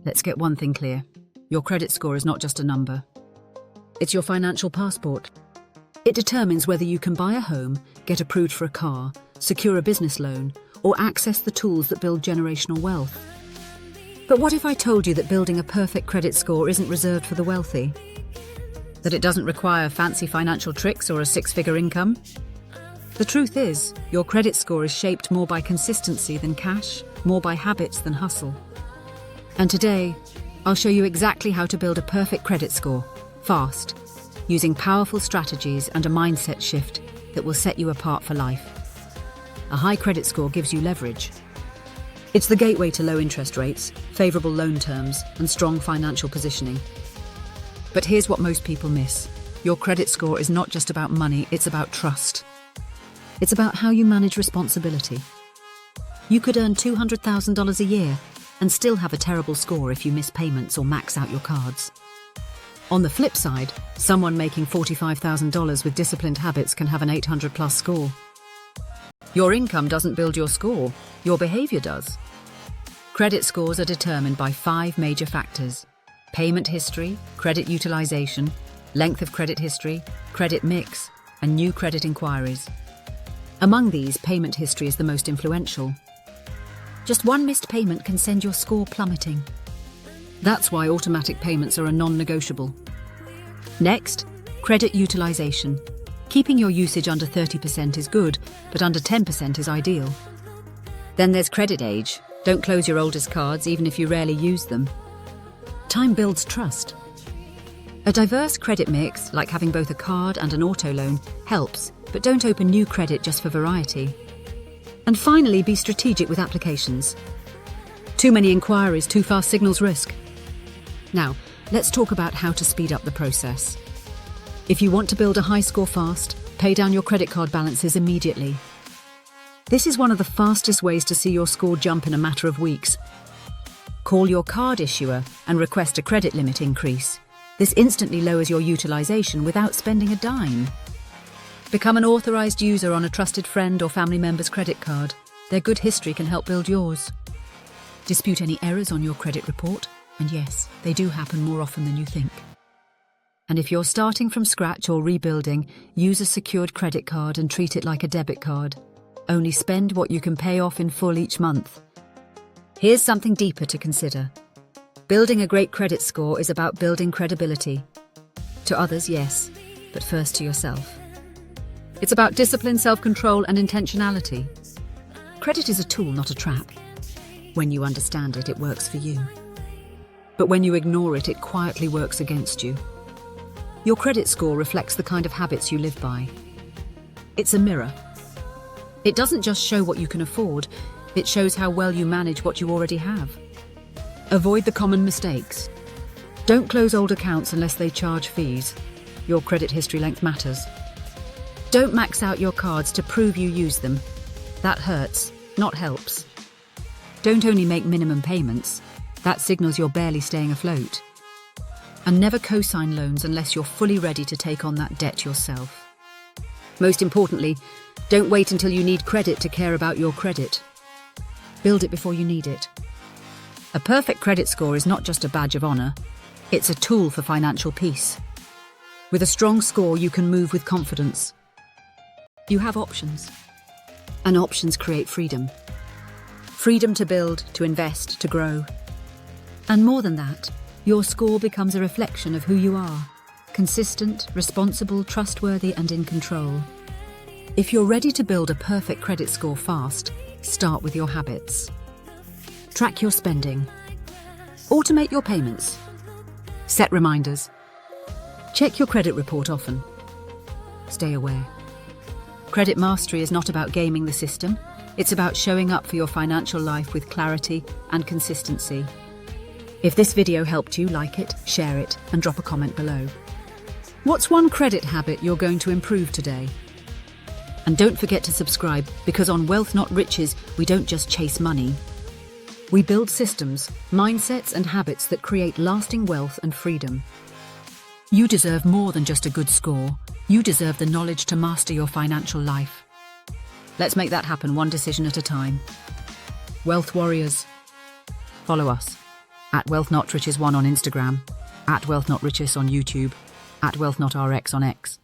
Let's get one thing clear. Your credit score is not just a number. It's your financial passport. It determines whether you can buy a home, get approved for a car, secure a business loan, or access the tools that build generational wealth. But what if I told you that building a perfect credit score isn't reserved for the wealthy? That it doesn't require fancy financial tricks or a six-figure income? The truth is, your credit score is shaped more by consistency than cash, more by habits than hustle. And today, I'll show you exactly how to build a perfect credit score, fast, using powerful strategies and a mindset shift that will set you apart for life. A high credit score gives you leverage. It's the gateway to low interest rates, favourable loan terms, and strong financial positioning. But here's what most people miss. Your credit score is not just about money, it's about trust. It's about how you manage responsibility. You could earn $200,000 a year and still have a terrible score if you miss payments or max out your cards. On the flip side, someone making $45,000 with disciplined habits can have an 800+ score. Your income doesn't build your score, your behaviour does. Credit scores are determined by 5 major factors: payment history, credit utilization, length of credit history, credit mix, and new credit inquiries. Among these, payment history is the most influential. Just one missed payment can send your score plummeting. That's why automatic payments are a non-negotiable. Next, credit utilization. Keeping your usage under 30% is good, but under 10% is ideal. Then there's credit age. Don't close your oldest cards even if you rarely use them. Time builds trust. A diverse credit mix, like having both a card and an auto loan, helps, but don't open new credit just for variety. And finally, be strategic with applications. Too many inquiries too fast signals risk. Now, let's talk about how to speed up the process. If you want to build a high score fast, pay down your credit card balances immediately. This is one of the fastest ways to see your score jump in a matter of weeks. Call your card issuer and request a credit limit increase. This instantly lowers your utilization without spending a dime. Become an authorized user on a trusted friend or family member's credit card. Their good history can help build yours. Dispute any errors on your credit report, and yes, they do happen more often than you think. And if you're starting from scratch or rebuilding, use a secured credit card and treat it like a debit card. Only spend what you can pay off in full each month. Here's something deeper to consider. Building a great credit score is about building credibility. To others, yes, but first to yourself. It's about discipline, self-control, and intentionality. Credit is a tool, not a trap. When you understand it, it works for you. But when you ignore it, it quietly works against you. Your credit score reflects the kind of habits you live by. It's a mirror. It doesn't just show what you can afford, it shows how well you manage what you already have. Avoid the common mistakes. Don't close old accounts unless they charge fees. Your credit history length matters. Don't max out your cards to prove you use them. That hurts, not helps. Don't only make minimum payments. That signals you're barely staying afloat. And never co-sign loans unless you're fully ready to take on that debt yourself. Most importantly, don't wait until you need credit to care about your credit. Build it before you need it. A perfect credit score is not just a badge of honor, it's a tool for financial peace. With a strong score, you can move with confidence. You have options. And options create freedom. Freedom to build, to invest, to grow. And more than that, your score becomes a reflection of who you are. Consistent, responsible, trustworthy, and in control. If you're ready to build a perfect credit score fast, start with your habits. Track your spending. Automate your payments. Set reminders. Check your credit report often. Stay aware. Credit mastery is not about gaming the system. It's about showing up for your financial life with clarity and consistency. If this video helped you, like it, share it, and drop a comment below. What's one credit habit you're going to improve today? And don't forget to subscribe, because on Wealth Not Riches, we don't just chase money. We build systems, mindsets, and habits that create lasting wealth and freedom. You deserve more than just a good score. You deserve the knowledge to master your financial life. Let's make that happen one decision at a time. Wealth Warriors, follow us. at WealthNotRiches1 on Instagram, at WealthNotRiches on YouTube, at WealthNotRx on X.